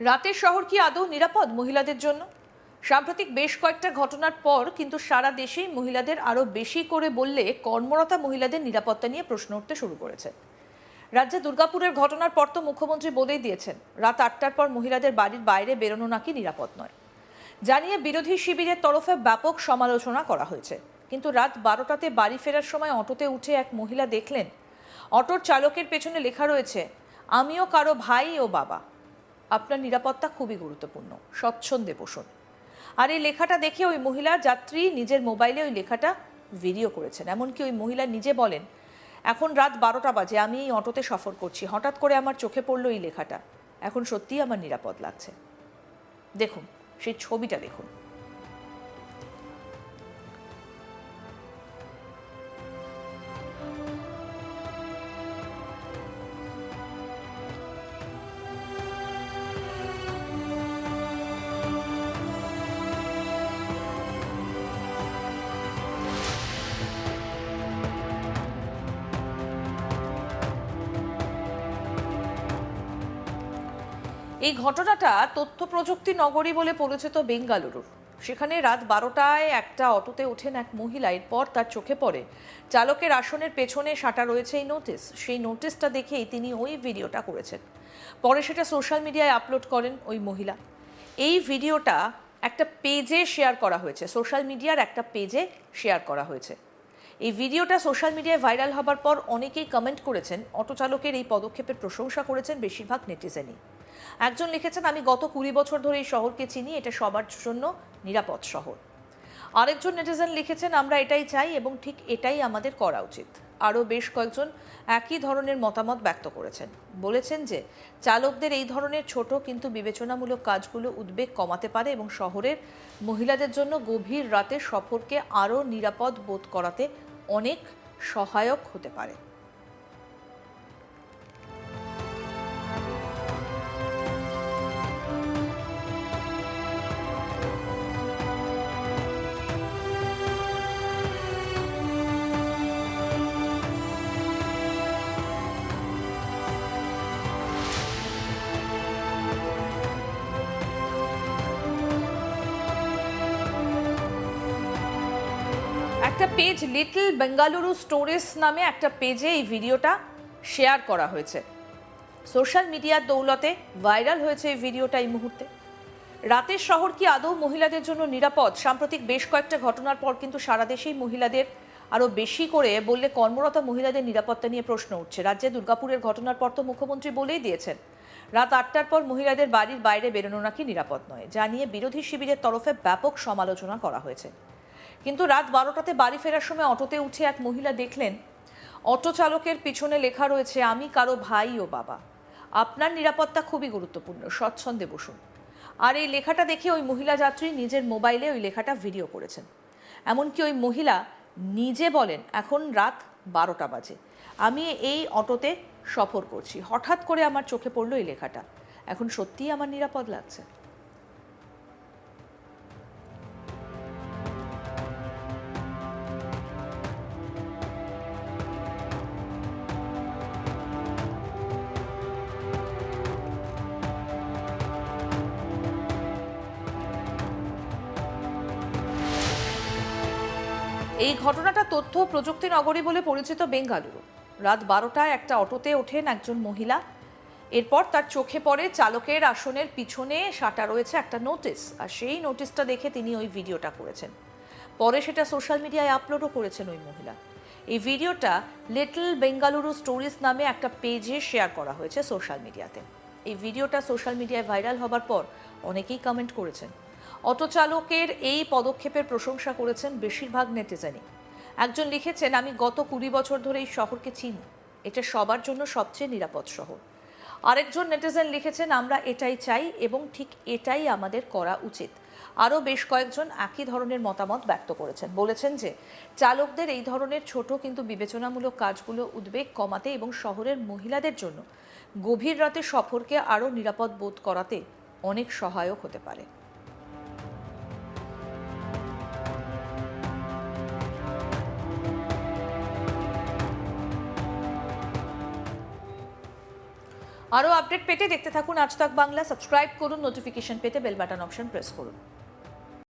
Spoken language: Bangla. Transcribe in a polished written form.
রাতের শহর কি আদৌ নিরাপদ মহিলাদের জন্য? সাম্প্রতিক বেশ কয়েকটা ঘটনার পর কিন্তু সারা দেশেই মহিলাদের আরো বেশি করে বললে কর্মরতা মহিলাদের নিরাপত্তা নিয়ে প্রশ্ন উঠতে শুরু করেছে। রাজ্যে দুর্গাপুরের ঘটনার পর তো মুখ্যমন্ত্রী বলেই দিয়েছেন রাত ৮টার পর মহিলাদের বাড়ির বাইরে বেরোনো নাকি নিরাপদ নয়, জানিয়ে বিরোধী শিবিরের তরফে ব্যাপক সমালোচনা করা হয়েছে। কিন্তু রাত ১২টাতে বাড়ি ফেরার সময় অটোতে উঠে এক মহিলা দেখলেন অটোর চালকের পেছনে লেখা রয়েছে, আমিও কারো ভাই ও বাবা, আপনার নিরাপত্তা খুবই গুরুত্বপূর্ণ, স্বচ্ছন্দে বসুন। আর এই লেখাটা দেখে ওই মহিলা যাত্রী নিজের মোবাইলে ওই লেখাটা ভিডিও করেছেন। এমনকি ওই মহিলা নিজে বলেন, এখন রাত ১২টা বাজে, আমি এই অটোতে সফর করছি, হঠাৎ করে আমার চোখে পড়লো এই লেখাটা, এখন সত্যিই আমার নিরাপদ লাগছে। দেখুন সেই ছবিটা দেখুন। এই ঘটনাটা তথ্য প্রযুক্তি নগরী বলে পরিচিত বেঙ্গালুরুর। সেখানে রাত ১২টায় একটা অটোতে ওঠেন এক মহিলা। এরপর তার চোখে পড়ে চালকের আসনের পেছনে সাঁটা রয়েছে এই নোটিশ। সেই নোটিশটা দেখেই তিনি ওই ভিডিওটা করেছেন। পরে সেটা সোশ্যাল মিডিয়ায় আপলোড করেন ওই মহিলা। এই ভিডিওটা একটা পেজে শেয়ার করা হয়েছে, সোশ্যাল মিডিয়ার একটা পেজে শেয়ার করা হয়েছে। এই ভিডিওটা সোশ্যাল মিডিয়ায় ভাইরাল হবার পর অনেকেই কমেন্ট করেছেন, অটো চালকের এই পদক্ষেপের প্রশংসা করেছেন বেশিরভাগ নেটিজেনই। একজন লিখেছেন, আমি গত ২০ বছর ধরে এই শহরকে চিনি, এটা সবার জন্য নিরাপদ শহর। আরেকজন নেটিজেন লিখেছেন, আমরা এটাই চাই এবং ঠিক এটাই আমাদের করা উচিত। আরও বেশ কয়েকজন একই ধরনের মতামত ব্যক্ত করেছেন, বলেছেন যে চালকদের এই ধরনের ছোট কিন্তু বিবেচনামূলক কাজগুলো উদ্বেগ কমাতে পারে এবং শহরের মহিলাদের জন্য গভীর রাতে সফরকে আরও নিরাপদ বোধ করাতে অনেক সহায়ক হতে পারে। একটা পেজ, লিটল বেঙ্গালুরু স্টোরিজ নামে একটা পেজে এই ভিডিওটা শেয়ার করা হয়েছে। সোশ্যাল মিডিয়ার দৌলতে ভাইরাল হয়েছে এই ভিডিওটা এই মুহূর্তে। রাতের শহর কি আদৌ মহিলাদের জন্য নিরাপদ? সাম্প্রতিক বেশ কয়েকটা ঘটনার পর কিন্তু সারা দেশেই মহিলাদের আরও বেশি করে বললে কর্মরত মহিলাদের নিরাপত্তা নিয়ে প্রশ্ন উঠছে। রাজ্যে দুর্গাপুরের ঘটনার পর তো মুখ্যমন্ত্রী বলেই দিয়েছেন রাত ৮টার পর মহিলাদের বাড়ির বাইরে বেরোনো নাকি নিরাপদ নয়, জানিয়ে বিরোধী শিবিরের তরফে ব্যাপক সমালোচনা করা হয়েছে। কিন্তু রাত ১২টাতে বাড়ি ফেরার সময় অটোতে উঠে এক মহিলা দেখলেন অটো চালকের পিছনে লেখা রয়েছে, আমি কারো ভাই ও বাবা, আপনার নিরাপত্তা খুবই গুরুত্বপূর্ণ, স্বচ্ছন্দে বসুন। আর এই লেখাটা দেখে ওই মহিলা যাত্রী নিজের মোবাইলে ওই লেখাটা ভিডিও করেছেন। এমনকি ওই মহিলা নিজে বলেন, এখন রাত ১২টা বাজে, আমি এই অটোতে সফর করছি, হঠাৎ করে আমার চোখে পড়লো এই লেখাটা, এখন সত্যিই আমার নিরাপদ লাগছে। এই ঘটনাটা তথ্য প্রযুক্তি নগরী বলে পরিচিত বেঙ্গালুরু। রাত ১২টায় একটা অটোতে ওঠেন একজন মহিলা। এরপর তার চোখে পড়ে চালকের আসনের পিছনে সাঁটা রয়েছে একটা নোটিশ। আর সেই নোটিশটা দেখে তিনি ওই ভিডিওটা করেছেন। পরে সেটা সোশ্যাল মিডিয়ায় আপলোডও করেছেন ওই মহিলা। এই ভিডিওটা লিটল বেঙ্গালুরু স্টোরিজ নামে একটা পেজে শেয়ার করা হয়েছে সোশ্যাল মিডিয়াতে। এই ভিডিওটা সোশ্যাল মিডিয়ায় ভাইরাল হবার পর অনেকেই কমেন্ট করেছেন। অটো চালকের এই পদক্ষেপের প্রশংসা করেছেন বেশিরভাগ নেটিজেনই। একজন লিখেছেন, আমি গত ২০ বছর ধরে এই শহরকে চিনি, এটা সবার জন্য সবচেয়ে নিরাপদ শহর। আরেকজন নেটিজেন লিখেছেন, আমরা এটাই চাই এবং ঠিক এটাই আমাদের করা উচিত। আরও বেশ কয়েকজন একই ধরনের মতামত ব্যক্ত করেছেন, বলেছেন যে চালকদের এই ধরনের ছোট কিন্তু বিবেচনামূলক কাজগুলো উদ্বেগ কমাতে এবং শহরের মহিলাদের জন্য গভীর রাতে সফরকে আরও নিরাপদ বোধ করাতে অনেক সহায়ক হতে পারে। আরও আপডেট পেতে দেখতে থাকুন আজ তাক বাংলা। সাবস্ক্রাইব করুন, নোটিফিকেশন পেতে বেল বাটন অপশন প্রেস করুন।